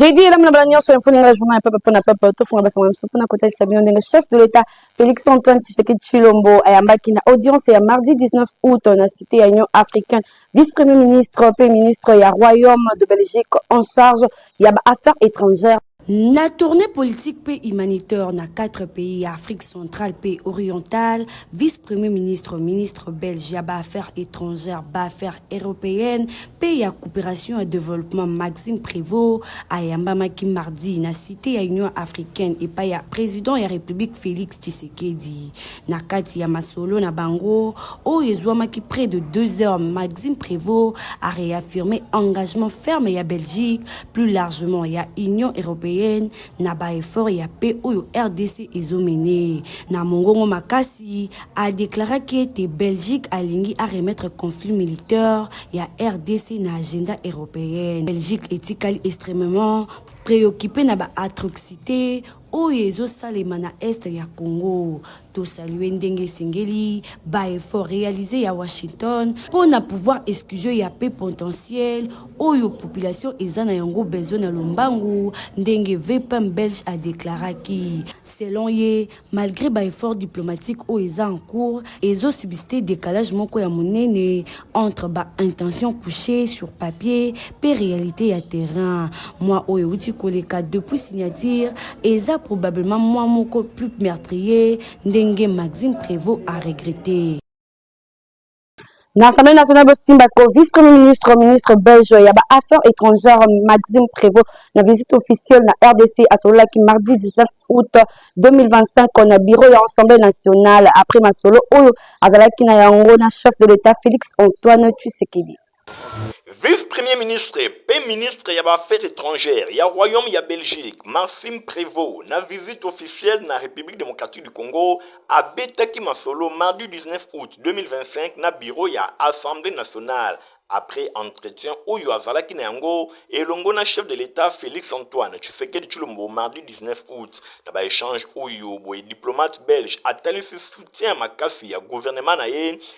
J'ai dit, madame la Balagnon, sur l'info de la journée, le chef de l'État, Félix Antoine Tshisekedi Tshilombo, a une audience et mardi 19 août, dans la cité à l'Union africaine, vice-premier ministre, premier ministre, il y a Royaume de Belgique en charge, il y a affaires étrangères. La tournée politique pays humanitaire dans 4 pays, Afrique centrale, pays orientale, vice-premier ministre, ministre belge, yaba affaires étrangères, affaires européennes, pays à coopération et développement, Maxime Prévost, à Yambamaki mardi, na cité à Union africaine, et pas ya président ya République Félix Tshisekedi. Na kati ya masolo na bango, o yezouamaki près de 2 heures, Maxime Prévost a réaffirmé engagement ferme ya Belgique, plus largement ya Union européenne. Na ba effort ya pe oyo RDC ezomene na mongongo makasi a déclaré que Belgique alingi à remettre conflit militaire ya RDC na agenda européenne. Belgique est extrêmement préoccupé na ba atrocité oyo ezosalema na est ya Congo. To saluer ndenge singeli ba effort réalisé ya Washington pour na pouvoir excuser ya paix potentiel oyo population eza na yango besoin na lombangu ndenge VPM belge a déclaré qui selon ye malgré ba effort diplomatique oyo eza en cours ezo subsister décalage moko ya monene entre ba intention couchée sur papier pe réalité ya terrain. Moi oyo uti koleka depuis signature eza probablement moi moko plus meurtrier ndenge Maxime Prévost a regretté. L'Assemblée nationale de Simbako, vice-premier ministre, ministre belge, il y a affaires étrangères, Maxime Prévost, la visite officielle na RDC à Solola qui mardi 19 août 2025, on a bureau de l'Assemblée nationale après ma solo, Oyo, Azalaki na yango na chef de l'État Félix Antoine Tshisekedi. Vice-premier ministre, Premier ministre, il y a affaires étrangères, il y a Royaume, il y a Belgique, Maxime Prévost, na visite officielle na République démocratique du Congo, à Betaki Masolo, mardi 19 août 2025, na bureau, il y a Assemblée nationale. Après entretien, Oyo Azalaki Nango et Longona chef de l'État Félix Antoine Tshisekedi Tshilombo mardi 19 août. Dans échange, Oyo, diplomate belge, a tel soutien makasi ya gouvernement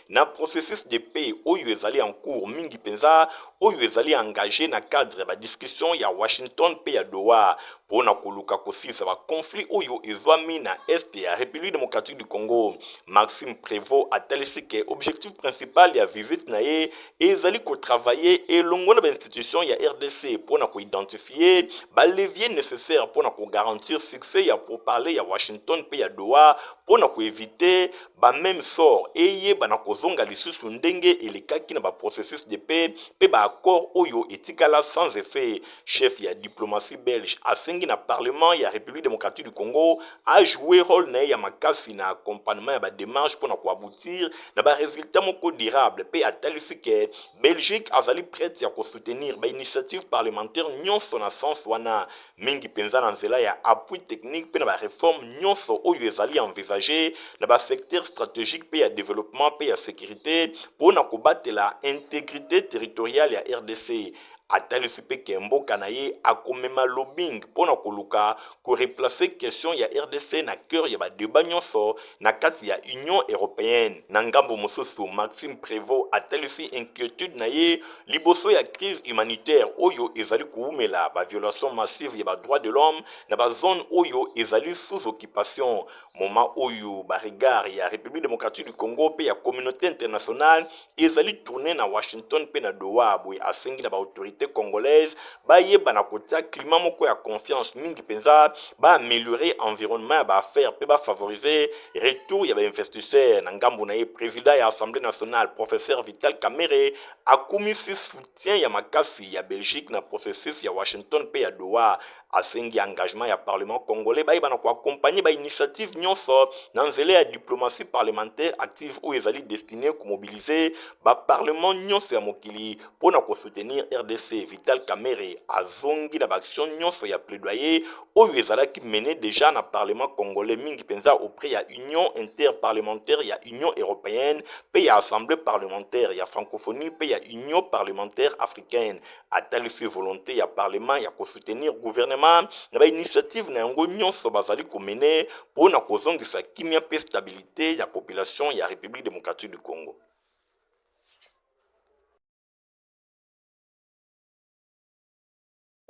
na processus de paix Oyo ezali en cours mingi penza Oyo ezali engagé na cadre ba discussion ya Washington pe ya Doha. Pona koluka kosisa ba conflit oyo ezwami na est ya République démocratique du Congo. Maxime Prévost a talisi que objectif principal ya visite na ye ezali ko travailler et longona ba institution ya RDC pona ko identifier ba levier nécessaire pona ko garantir succès ya pour parler ya Washington pe ya Doha pona ko éviter ba même sort eye bana kozonga lisusu ndenge elekaki na ba processus de paix pe ba accord oyo etikala sans effet. Chef ya diplomatie belge asengi na parlement ya République démocratique du Congo a joué rôle na ya makasi na accompagnement ya ba démarche pour na ko aboutir na ba résultat moko durable pe atalisi que Belgique azali prête ya ko soutenir ba initiative parlementaire nyonso na sens wana mingi penza na nzela ya appui technique pe na ba réforme nyonso oyo ezali envisagé na ba secteur stratégique pe ya développement pe ya sécurité pour na ko batela intégrité territoriale ya RDC. Atalisi pe ke mboka na ye akomema lobbying pona koluka ko replacer question ya RDC na cœur ya ba débat nyonso na kati ya Union européenne. Na ngambo mosusu Maxime Prévost atalisi inquiétude na ye liboso ya crise humanitaire oyo ezali kuumela ba violation massive ya ba droits de l'homme na ba zone oyo ezali sous occupation. Moment oyo ba regard ya République démocratique du Congo pe ya communauté internationale ezali tourner na Washington pe na Doha boy asengi na ba autorité congolaise ba yeba na kotia climat moko ya confiance mingi penza ba améliorer environnement ba affaire pe ba favoriser retour ya ba investisseurs na ngambo na ye président ya Assemblée nationale professeur Vital Kamerhe akumisi soutien ya makasi ya Belgique na processus ya Washington pe ya Doha asengi engagement ya parlement congolais ba yeba na ko accompagner ba initiative nyonso na nzela ya diplomatie parlementaire active ou ezali destiné ko mobiliser ba parlement nyonso ya mokili pona ko soutenir RDC. Vital Kamerhe azongi na action nyonso ya plaidoyer oyo ezalaki mené déjà na parlement congolais mingi penza auprès ya union interparlementaire ya union européenne pe ya assemblée parlementaire ya francophonie pe ya union parlementaire africaine. Atalisi volonté ya parlement ya ko soutenir gouvernement na ba initiative na yango nyonso bazali ko mener pona kozongisa kimia pe stabilité ya population ya République démocratique du Congo.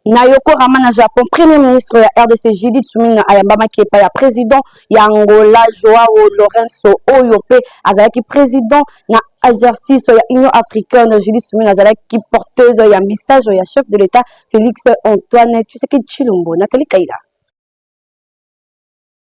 Nayoko Ramana Japon, Premier ministre ya RDC Judith Suminwa ayambamaki epai ya président ya Angola Joao Lourenço oyo pe azalaki président na exercice ya Union africaine. Judith Suminwa azalaki porteuse ya message ya chef de l'État Félix Antoine Tshisekedi Tshilombo. Nathalie Kaila.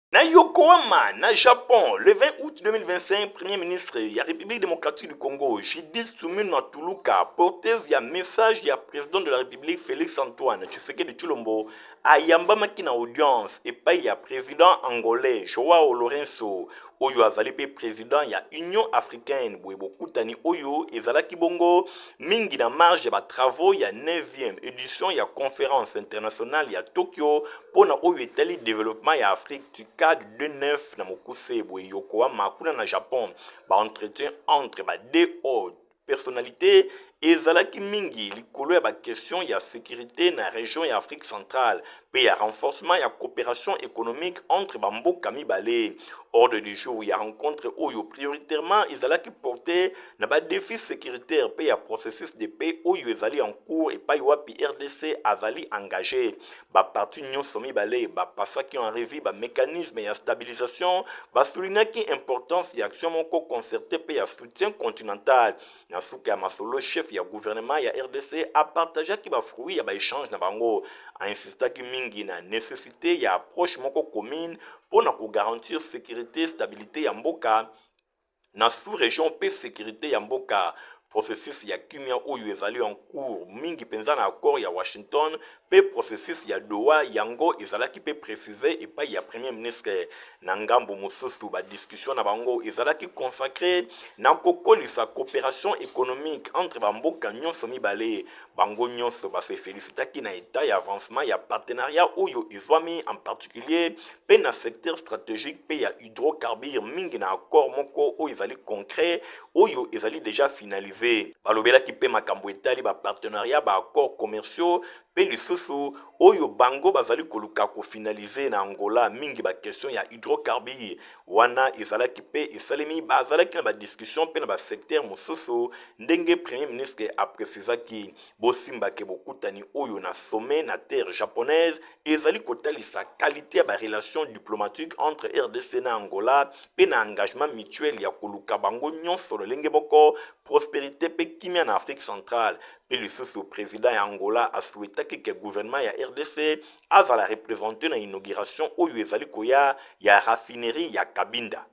Na Yokohama, na Japon, le 20 août 2025, Premier ministre de la République démocratique du Congo, Judith Suminwa Tuluka, porteuse ya message ya président de la République Félix Antoine Tshisekedi Tshilombo, ayambamaki na audience epai ya président angolais Joao Lourenço, oyo azali pe président ya Union africaine boye bokutani oyo ezalaki bongo mingi na marge ba travaux ya 9e édition ya conférence internationale ya Tokyo pona oyo etali développement ya Afrique du cadre 29 na mokuse boye Yokohama kuna na Japon ba entretien entre ba deux hautes personnalités ezalaki mingi likolo ya ba question ya sécurité na région ya Afrique centrale pe ya renforcement ya coopération économique entre bamboka mibale. Ordre du jour ya rencontre oyo prioritairement ezalaki porté na ba défi sécuritaire pe ya processus de paix oyo ezali en cours et pa wapi RDC azali engagé. Ba parti nyonso mibale ba pasaki en revue ba mécanisme ya stabilisation ba soulignaki importance ya action moko concerté pe ya soutien continental. Na suka ya masolo chef ya gouvernement ya RDC a partagé ki ba fruit ya ba échange na bango, a insisté ki mingi na nécessité ya approche moko commune pour garantir sécurité stabilité ya mboka na sous-région pe sécurité ya mboka. Processus ya kimia oyo ezali en cours mingi penza na accord ya Washington pe processus ya Doha yango ezalaki pe précisé et pa ya premier ministre na ngambo mosusu ba discussion na bango ezalaki consacré na kokolisa coopération économique entre bamboka nyonso mibale. Bango nyonso ba se félicitaki na état ya avancement ya partenariat oyo izwami en particulier pe na secteur stratégique pe ya hydrocarbures mingi na accord moko oyo ezali concret oyo ezali déjà finalisé. Balobelaki pe makambo etali ba partenariat ba accords commerciaux pe lisusu oyo bango bazali koluka ko finaliser na Angola mingi ba question ya hydrocarbures wana ezalaki pe esalemi bazalaki na ba discussion pe na ba secteur mosusu ndenge premier ministre a précisaki bosimba ke bokutani oyo na sommet na terre japonaise ezali kotalisa qualité ya ba relation diplomatique entre RDC na Angola pe na engagement mutuel ya koluka bango nyonso lolenge moko prospérité pe kimia na Afrique centrale. Pe lisusu président ya Angola a souhaité que gouvernement ya RDC azala représenté na inauguration oyo ezali koya ya raffinerie ya Kabinda.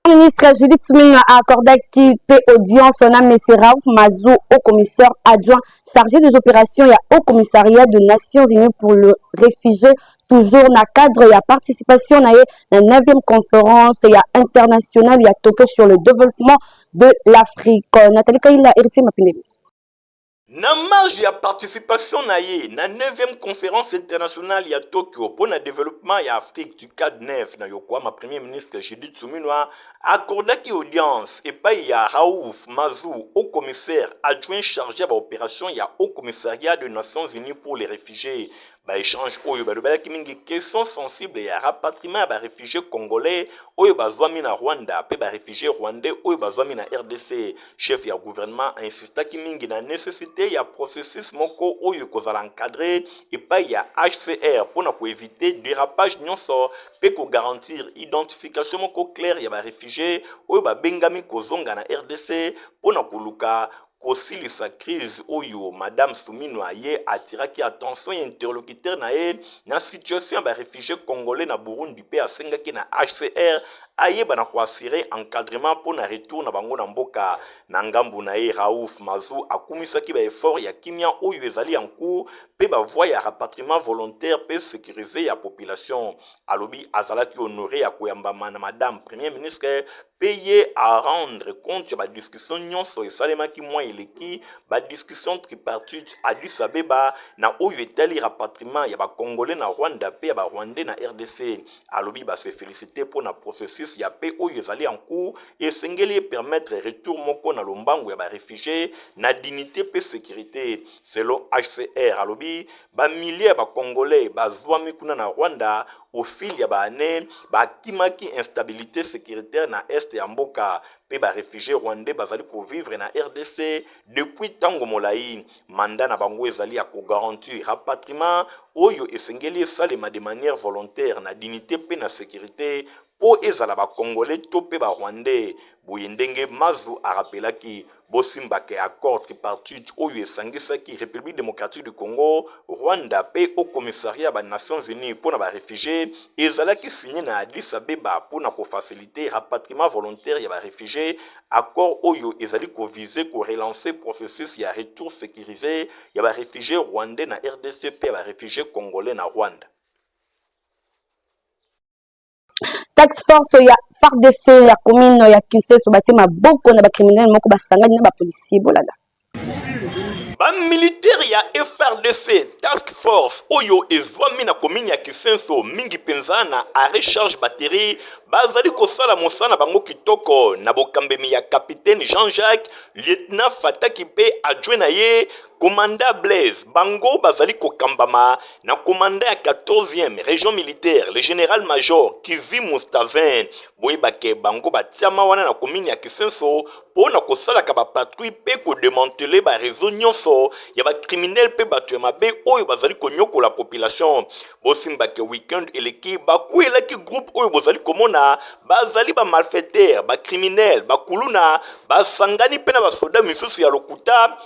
Ministre Judith Suminwa a accordé pe audience na M. Raouf Mazou au commissaire adjoint chargé des opérations et au commissariat des Nations Unies pour le réfugié toujours na cadre ya participation na la 9e conférence ya internationale ya Tokyo sur le développement de l'Afrique. Nathalie Kaila, héritier Mapinemi. Na marge ya participation na ye na 9e conférence internationale ya Tokyo pour le développement ya Afrique du cadre 9 na Yokohama premier ministre Judith Suminwa accordaki audience et pa ya Raouf Mazou au commissaire adjoint chargé ba opération ya au commissariat des Nations Unies pour les réfugiés. Ba échange oyo balobelaki mingi question sensible ya rapatriement ya ba réfugiés congolais oyo bazwami na Rwanda pe ba réfugiés rwandais oyo bazwami na RDC. Chef ya gouvernement insistaki mingi na nécessité ya processus moko oyo kozala encadré et pa ya HCR pour na ko éviter dérapage nyonso pe ko garantir identification moko claire ya ba réfugiés oyo ba bengami kozonga na RDC pour na koluka kosilisa crise oyo madame Suminwa ye atiraki attention ya interlocuteur na ye na situation ba réfugiés congolais na Burundi pe asengaki na HCR ayeba na koassurer encadrement pour na retour na bango na mboka. Na ngambu na ye Raouf Mazou akumisaki ba effort ya kimia oyo ezali en cours pe ba voie ya rapatriement volontaire pe sécuriser ya population. Alobi azalaki honoré ya koyambama na madame premier ministre payé à rendre compte ya ba discussion nyonso esalemaki mwa eleki ba discussion tripartite Addis Abeba na oyo etali rapatriement ya ba congolais na Rwanda pe ya ba rwandais na RDC. Alobi ba se féliciter pour na processus ya paix oyo ezali en cours et sengeli permettre retour moko na lombangu ya ba réfugiés na dignité pe sécurité. Selon HCR alobi ba milliers ya ba congolais bazwami kuna na Rwanda au fil ya ba année ba kimaki instabilité sécuritaire na est ya mboka pe ba réfugié rwandais bazali ko vivre na RDC depuis tango molai. Mandat na bango ezali ya ko garantir rapatriement oyo esengeli esalema de manière volontaire na dignité pe na sécurité po ezala ba congolais to pe ba rwandais. Boye ndenge Mazu arapelaki bosimbake accord tripartite oyo esangisaki République démocratique du Congo, Rwanda pe au commissariat ba Nations Unies pour ba réfugiés ezalaki signé na Addis Abeba pour na ko faciliter rapatriement volontaire ya ba réfugiés. Accord oyo ezali ko viser ko relancer processus ya retour sécurisé ya ba réfugiés rwandais na RDC pe ba réfugiés congolais na Rwanda. Tax force ya FARDC ya commune ya Kinshasa bati maboko na ba criminel moko basangani na ba policier bolala. Ba militaire ya FARDC task force oyo ezwami na commune ya Kisenso mingi penzana a recharge batterie bazali kosala mosana bango kitoko na bokambemi ya capitaine Jean-Jacques lieutenant Fataki pe adjoint na ye commandant Blaise bango bazali kokambama na commandant ya 14e région militaire le général major Kizimu Stazin boyebake bango batiama wana na commune ya Kisenso pona kosalaka ba patrouille pe ko démanteler ba réseau nyonso ya ba criminel pe batu mabe oyo bazali konyokola population bosimbake weekend eleki bakuelaki groupe oyo bozali komona bazali ba malfaiteur ba criminel ba kuluna basangani pe na ba soda misusu ya lokuta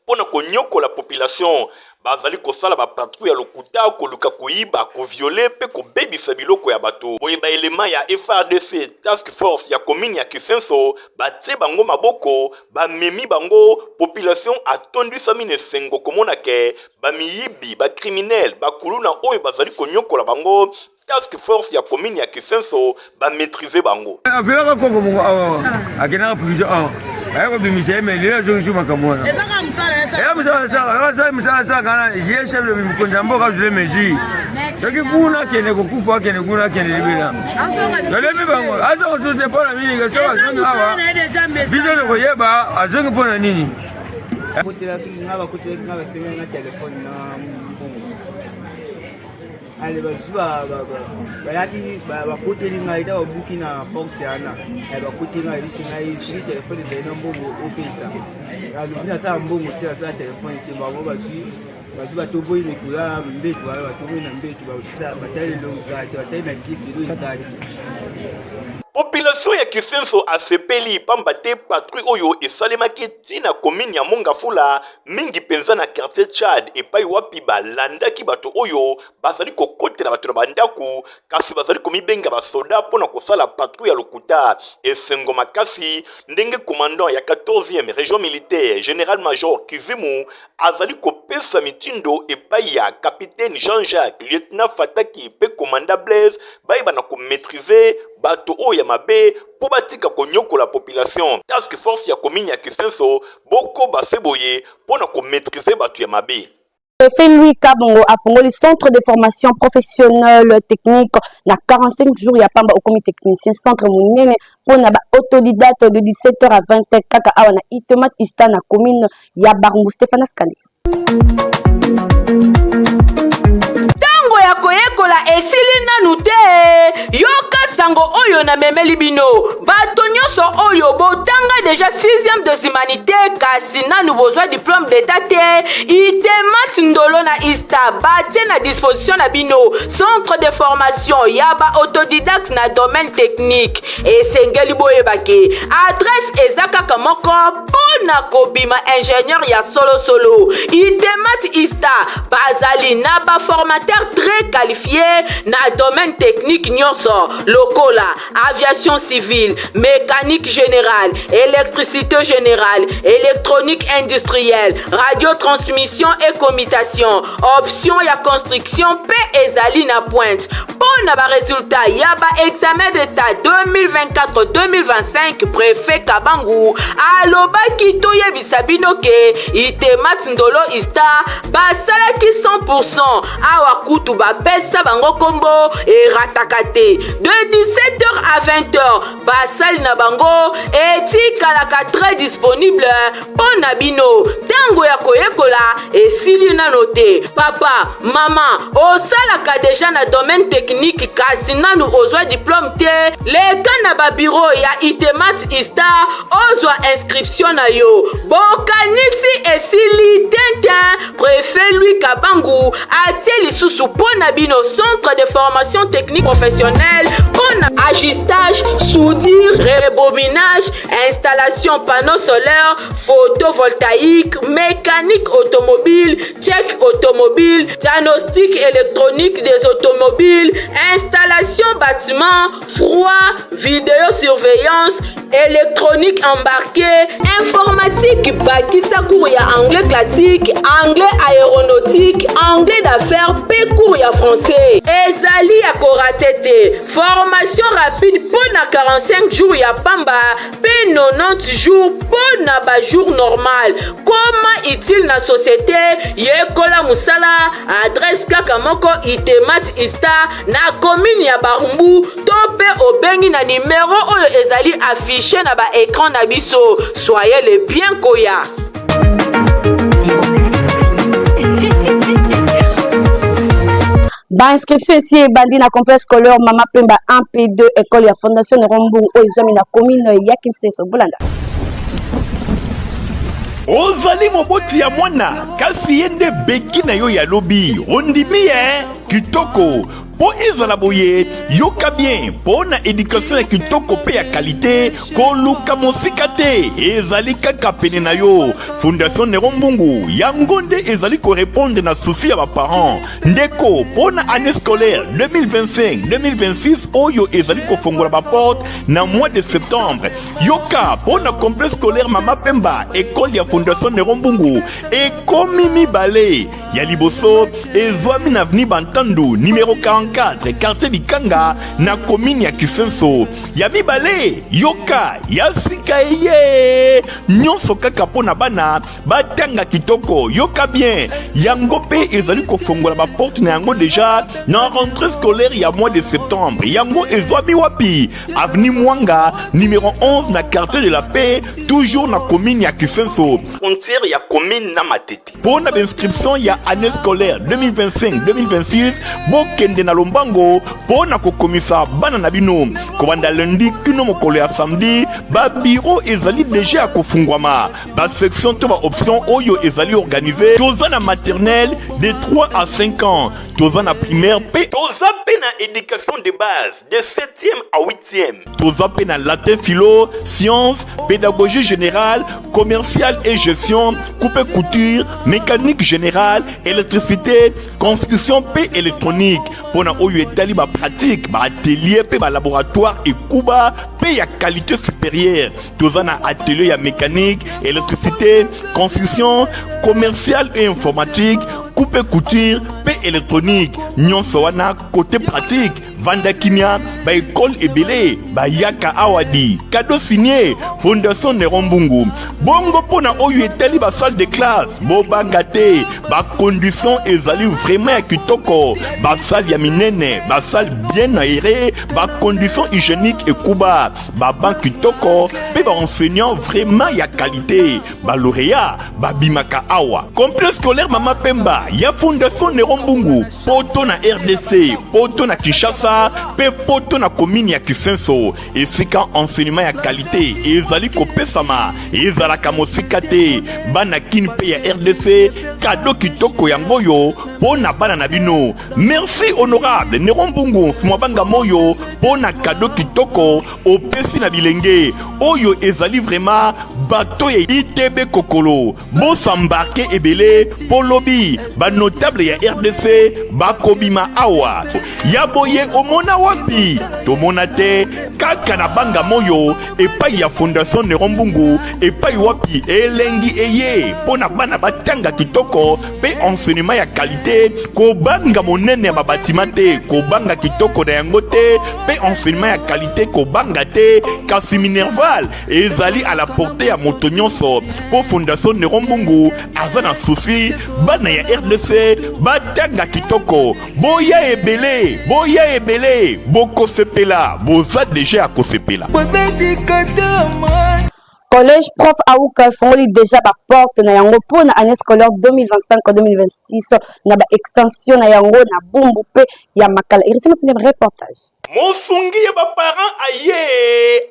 pona konyokola population bazali kosala ba patrouille ya lokuta koluka koyiba ko violer pe ko bebisa biloko ya bato boye ba element ya FARDC task force ya commune ya Kisenso batie bango maboko ba memi bango population atondisa mine sengo komona ke ba miyibi ba criminel ba kuluna oyo bazali konyokola bango task force ya commune ya Kisenso ba maîtriser bango afela ko ko akena prison ayako bimise mais les gens qui makamona ça kana ye chef de mkonja mboka jule meji soki kuna kene kokufa kene kuna kene libela ngale mi bango asa ko tute pona mini ke soka zungu awa biso ne koyeba azungu pona nini kutela ngaba kutela ngaba sema na telefone na ale bayaki bakoteli ngai ta babuki na porte yana bakoti ngai bisi ngai fili telefone ezali na mbongo opesa alobi nasala mbongo te asala telefone te bango bazwi batoboyi mikula mbetu wana batoboyi na mbetu batali elongo ezala te batali na kisi elo ezali population ya Kisenso asepeli pamba te patrouille oyo esalemaki tina commune ya Mongafula mingi penza na quartier Chad epai wapi balandaki bato oyo bazali kokotela bato na bandaku kasi bazali komibenga basoda pona kosala patrouille ya lokuta esengo makasi ndenge commandant ya 14e région militaire général major Kizimu azali kopesa mitindo epai ya capitaine Jean-Jacques lieutenant Fataki pe commandant Blaise bayeba na ko maîtriser bato oya mabe po batika konyoko la population task force ya commune ya Kisenso boko baseboye pona ko maîtriser bato ya mabe. Louis Kabongo a fondé le centre de formation professionnelle technique na 45 jours ya pamba au comité technicien centre munene pour na ba autodidacte de 17h à 20h kaka awa na itomat ista na commune ya Barumbu Stéphane Skandi. Tango ya koyekola esili nanu te yoka sango oyo na memeli bino bato nyonso oyo botanga déjà 6e de humanité kasi nanu bozwa diplôme d'état te itemat ndolo na ista batie na disposition na bino centre de formation ya ba autodidacte na domaine technique esengeli boyebake adresse eza kaka moko pona kobima ingénieur ya solo itemat ista bazali na ba formateur très qualifié na domaine technique nyonso lokola aviation civile, mécanique générale, électricité générale, électronique industrielle, radiotransmission et commutation, option ya construction P ezali na pointe. Pour na ba résultat ya ba examen d'état 2024-2025 préfet Kabangu alobaki soki toyebisa bino ke Itemat Ndolo Star basalaki 100% awa kutu bapesa bango kombo erataka te. De 17h à 20h basali na bango etikalaka très disponible mpo na bino ntango ya koyekola esili nano te. Papa, mama, osalaka deja na domaine technique kasi nanu ozwa diplôme te, leka na babiro ya Itemat Star ozwa inscription na yo. Bokanisi esili tintin préfet Louis Kabangu atie lisusu mpo na bino centre de formation technique professionnelle mpo na ajustage, soudure, rebobinage, installation panneau solaire, photovoltaïque, mécanique automobile, check automobile, diagnostic électronique des automobiles, installation bâtiment, froid, vidéosurveillance, électronique embarquée, informatique bakisa cours ya anglais classique, anglais aéronautique, anglais d'affaires pe cours ya français. Ezali ya koratete, formation rapide pour na 45 jours ya pamba pe 90 jours pour na ba jour normal. Comment utile na société yekola musala adresse kaka moko Itemat Star na commune ya Barumbu to pe obengi na numéro oyo ezali affiché na ba écran na biso. Soyez les bien koya. Ba inscription ici bandi na complexe scolaire Mama Pemba 1P2 école ya fondation de Rombungu oizwami na commune ya Kinseso Bulanda. Ozali moboti ya mwana kasi yende beki na yo ya lobi ondimi kitoko po ezala boye yoka bien po na éducation ya kitoko pe ya qualité koluka mosika te ezali kaka pene na yo. Fondation Nero Mbungu yango nde ezali ko répondre na souci ya ba parents ndeko po na année scolaire 2025-2026 oyo ezali ko fongola ba porte na mois de septembre. Yoka po na complexe scolaire Mama Pemba école ya Fondation Nero Mbungu ekomi mibale ya liboso ezwami na avenue Bantandu numéro 44 quartier Bikanga na commune ya Kisenso. Ya mibale yoka ya sika ye nyonso kaka pona bana batanga kitoko yoka bien yango pe ezali ko fongola ba porte na yango déjà na rentrée scolaire ya mois de septembre. Yango ezwami wapi avenue Mwanga numéro 11 na quartier de la Paix toujours na commune ya Kisenso frontière ya commune na Matete. Pour na inscription ya année scolaire 2025-2026 bokende na Lombango pour na kokomisa bana na bino kobanda lundi kino mokolo ya samedi ba bureau ezali déjà kofungwama ba section to ba option oyo ezali organisé toza na maternelle de 3 à 5 ans toza na primaire pe toza pe na éducation de base de 7e à 8e toza pe na latin philo sciences pédagogie générale commerciale et gestion coupe couture mécanique générale électricité construction pe électronique pona oyo etali ba pratique ba atelier pe ba laboratoire et kuba pe ya qualité supérieure toza na atelier ya mécanique électricité construction commerciale et informatique coupe couture pe électronique nyonso wana côté pratique vanda kimia ba école ebele ba yaka awadi cadeau signé Fondation Nero Mbungu bongo pona oyo etali ba salle de classe bobanga te ba condition ezali vraiment ya kitoko ba salle ya minene ba salle bien aérée ba condition hygiénique et kuba ba banc kitoko pe ba enseignant vraiment ya qualité ba lauréat ba bimaka awa complexe scolaire Mama Pemba ya Fondation Nero Mbungu poto na RDC poto na Kinshasa pe poto na commune ya Kisenso esika enseignement ya qualité ezali kopesama ezalaka mosika te bana kini pe ya RDC cadeau kitoko ya ngoyo pona bana na bino. Merci honorable Nero Mbungu mwabanga moyo pona cadeau kitoko opesi na bilenge oyo ezali vraiment bateau ya ITB Kokolo bosambarke ebele polobi ba notable ya RDC bakobima awa ya boye omona wapi tomona te kaka na banga moyo epai ya Fondation Nero Mbungu epai wapi elengi eye pona bana batanga kitoko pe enseignement ya qualité te kobanga monene ya babatima te kobanga kitoko na yango te pe enseignement ya qualité kobanga te kasi Minerval ezali à la portée ya moto nyonso po fondation Nerombungu aza na souci bana ya RDC batanga kitoko boya ebele bokosepela boza deja ya kosepela. Collège Prof Aouka fongoli déjà ba porte na yango pour na année scolaire 2025-2026 na ba extension na yango na Bumbu pe ya Makala. Iriti na reportage. Mosungi ya ba parents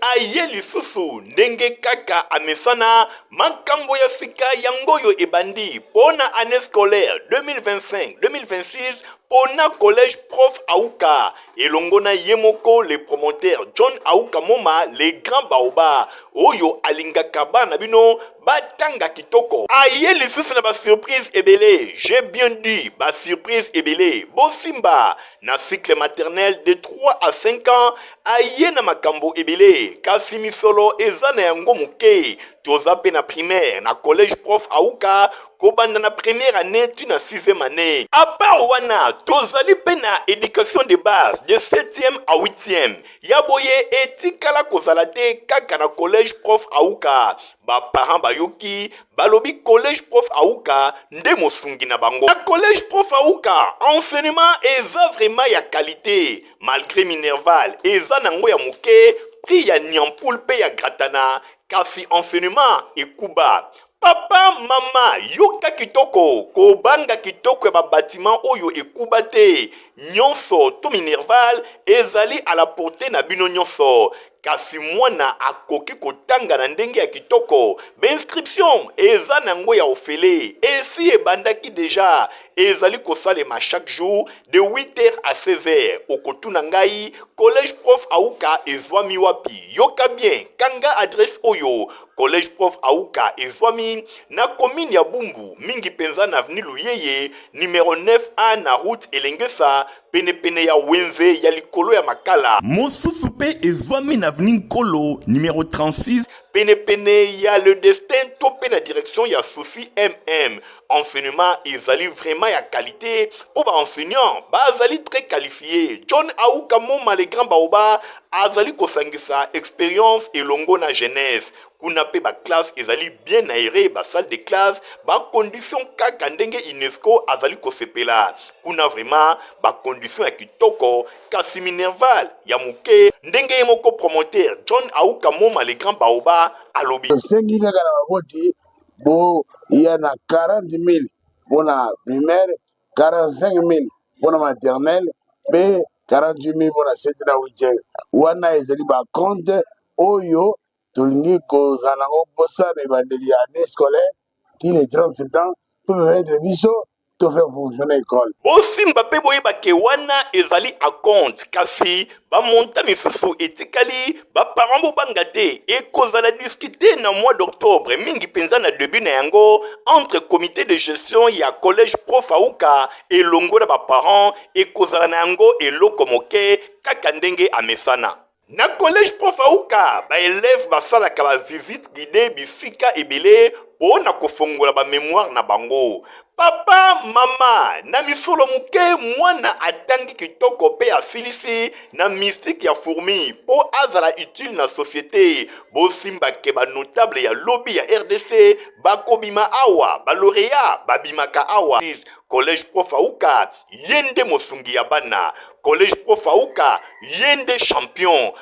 aye lisusu ndenge kaka amesana makambo ya sika yango yo ebandi pona année scolaire 2025-2026 pona collège Prof Aouka elongona yemoko le promoteur John Aouka Moma le grand baoba oyo alingaka bana bino batanga kitoko aye lisusu na ba surprise ebele. J'ai bien dit ba surprise ebele bosimba na cycle maternel de 3 à 5 ans aye na makambo ebele kasi misolo eza na yango muke toza pe na primaire na collège Prof Aouka kobanda na première année tu na 6e année à part wana tozali pe na éducation de base de 7e à 8e yaboye etikala kozala te kaka na collège Prof Aouka ba parents bayoki balobi collège Prof Aouka nde mosungi na bango na collège Prof Aouka enseignement eza vraiment ya qualité malgré Minerval eza nango ya muke prix ya nyampoul pe ya gratana kasi enseignement ekuba. Papa, mama, yoka kitoko, kobanga kitoko ya bâtiment oyo ekuba te. Nyonso, to Minerval, ezali à la portée na bino nyonso. Kasi mwana akoki kotanga na ndenge ya kitoko. B'inscription, eza nango ya ofele. Esi ebandaki déjà. Ezali kosalema chaque jour de 8h à 16h. Okotuna ngai, collège Prof Aouka ezwami wapi. Yoka bien, kanga adresse oyo. Collège Prof Aouka ezwami na commune ya Bumbu mingi penza na avenue Luyeye numéro 9A na route Elengesa pene ya Wenze ya likolo ya Makala. Mosusu pe ezwami na avenue Nkolo numéro 36 pene ya le destin topé na direction ya souci MM. Enseignement ezali vraiment ya qualité pour ba enseignant bazali très qualifié. John Aouka Moma le grand baoba azali kosangisa expérience elongo na jeunesse. Kuna pe ba classe ezali bien aéré ba salle de classe ba condition kaka ndenge UNESCO azali kosepela. Kuna vraiment ba condition ya kitoko kasi Minerval ya muke ndenge moko promoteur John Aouka Moma le grand baoba alobi. Sengi kaka na boti bo ya na 40,000 bona primaire, 45,000 bona maternelle, pe 48,000 bona 7 na 8e. Wana ezali ba compte oyo tolingi kozala ngo posa na ebandeli ya année scolaire qui les 30 septembre peut être biso to faire fonctionner école. Bosimba pe boyeba ke wana ezali a compte kasi ba monta misusu etikali ba parents bo bangate e kozala discuter na mois d'octobre mingi penza na début na yango entre comité de gestion ya collège Prof Aouka et longo na ba parents e kozala na yango eloko moke kaka ndenge amesana. Na collège Prof Aouka ba élève basalaka ba visite guidée bisika ebele po na kofongola ba mémoire na bango. Papa, mama, na misolo muke mwana atangi kitoko pe asilisi na mystique ya fourmi po azala utile na société. Bosimba ke ba notable ya lobby ya RDC bakobima awa, ba lauréat babimaka awa. Collège Prof Aouka yende mosungi ya bana. Collège Prof Aouka yende champion.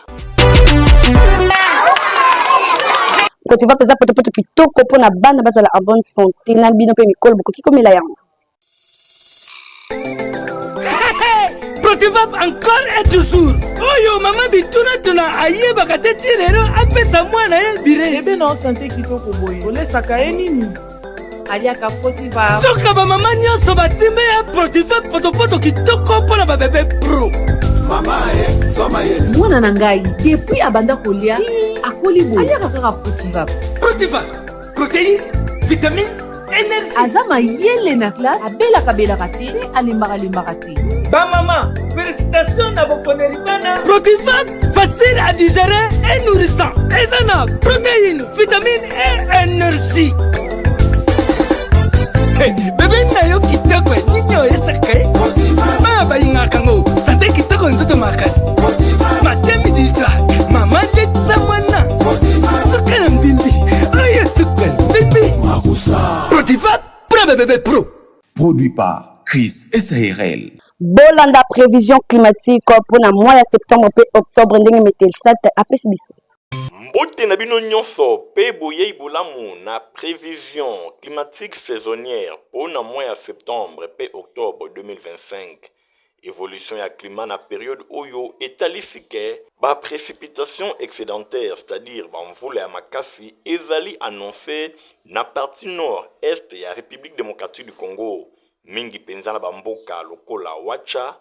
Tu vas peser poto kitoko pona bana bazala en bonne santé na bino pe mikolo boko kikomela yango. Protivap encore et toujours. Oyo mama bituna tuna ayeba kateti lero apesa mwana ye bire. Ebe na santé kitoko boye. Olesaka ye nini? Aliaka Protivap. Soka ba mama nyonso batimbe ya Protivap poto kitoko pona ba bébé pro. Mama soma ye. Mwana na ngai depuis abanda kolia akoli boye. Aliaka kaka Protivap. Protivap. Protéine, vitamine, énergie. Azama yele na classe abelaka te alembaka te. Ba maman, félicitations na bokoneri bana. Protivap, facile à digérer et nourrissant. Ezana, protéines, vitamines et énergie. Hey, bébé na yo kitoko ninyo esa produit par Chris SARL. Bolanda prévision climatique pour le mois de septembre et octobre ndenge metelsat apesi biso. Mbote na bino nyonso pe boye ibulamu na prévision climatique saisonnière pour le mois de septembre et octobre 2025. Évolution ya climat na période oyo etalisike ba précipitation excédentaire, c'est-à-dire ba mvula ya makasi ezali annoncé na partie nord-est ya République démocratique du Congo. Mingi penza na bamboka lokola Wacha,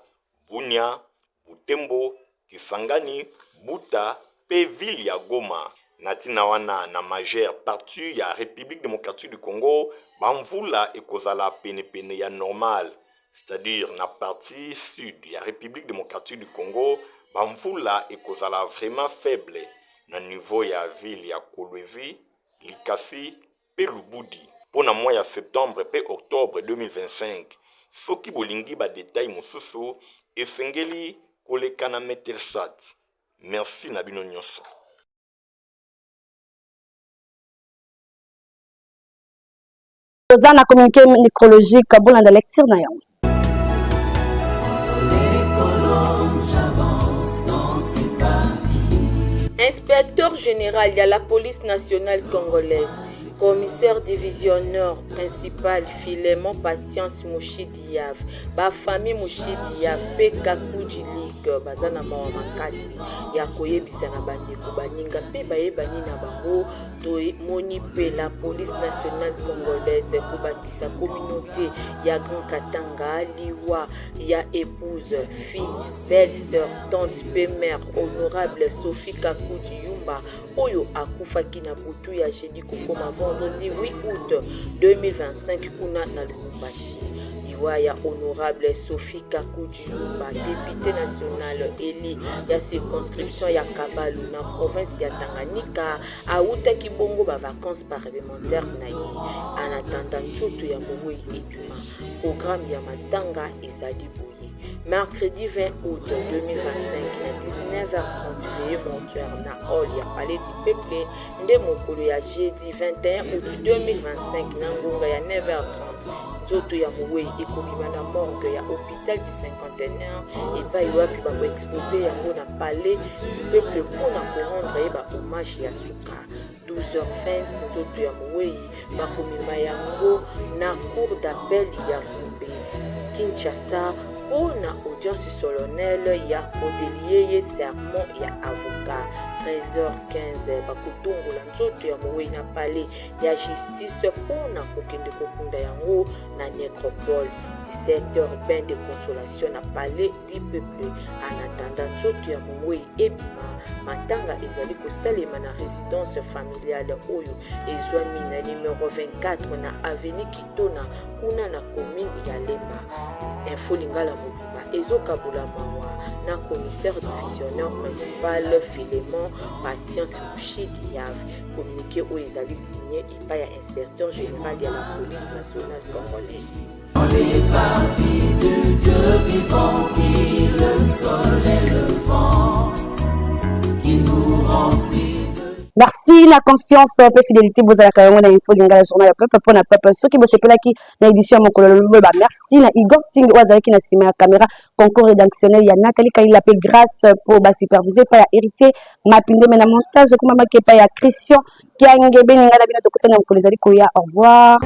Bunia, Butembo, Kisangani, Buta, pe ville ya Goma. Natina wana na majeure partie ya République démocratique du Congo, bamvula ekozala pene ya normal. C'est-à-dire na partie sud de la République démocratique du Congo, bamvula ekozala vraiment faible na niveau ya ville ya Kolwezi, Likasi, pe Lubudi. Pour le mois de septembre et octobre 2025, soki bolingi ba détail mosusu esengeli koleka na Metelsat. Merci na bino nyonso. Dans la communiqué nécrologique bolanda lecture na yango. Inspecteur général de la police nationale congolaise, commissaire division nord principal Philémon Patience Mouchidiav, ba famille Mouchidiav pe Kakuji Ligue bazana mawa makasi ya koyebisa na bandeko baninga pe bayebani na bango to moni pe la police nationale congolaise kubakisa communauté ya Grand Katanga liwa ya épouse fille belle-sœur tante pe mère honorable Sophie Kakuji Yumba oyo akufaki na butu ya jeudi kokoma vendredi 8 août 2025 kuna na Lubumbashi. Liwa ya honorable Sophie Kakuji Yumba, député national élu ya circonscription ya Kabalu na province ya Tanganyika, auta kibongo ba vacances parlementaires na ye. En attendant nchutu ya Mowei Eduma, programme ya matanga ezali boye. Mercredi 20 août 2025 à 19h30 veillée montuaire na hall ya Palais du Peuple nde mokolo ya jeudi 21 août 2025 na ngonga ya 9h30 nzoto ya Mowei ekobima na morgue ya hôpital du cinquantenaire epai wapi bako expose yango na Palais du Peuple mpona korendre ba hommage ya suka. 12h20 nzoto ya Mowei bakomima yango na cour d'appel ya Kumbe Kinshasa na audience solennelle ya Odelier serment ya avocat. 13h15 bakutungola nzoto ya Mowei na Palais ya justice pona kokende kokunda yango na nécropole. 17h bain de consolation na Palais du Peuple. En attendant nzoto ya Mowei ebima matanga ezali kosalema na résidence familiale oyo ezwami na numéro 24 na avenue Kitona kuna na commune ya Lemba. Info Lingala Mobimba ezokabula mawa na commissaire divisionnaire principal Philémon Patience Mouchidiav. Communiqué où ezali signé par inspecteur général de la police nationale congolaise. On les parvis de Dieu vivant qui le soleil le vent qui nous remplit. Merci la confiance et la fidélité vous avez quand même info lingala journal ya peuple pour na peuple ceux qui vous sepela qui na édition mokolo loba merci na Igor Ting wazaki na sima ya caméra concours rédactionnel ya Nathalie Kaila pe grâce pour ba superviser par ya héritier mapinde na montage kuma makepa ya Christian qui a ngebe ngala bina tokutana mokolo zali koya au revoir.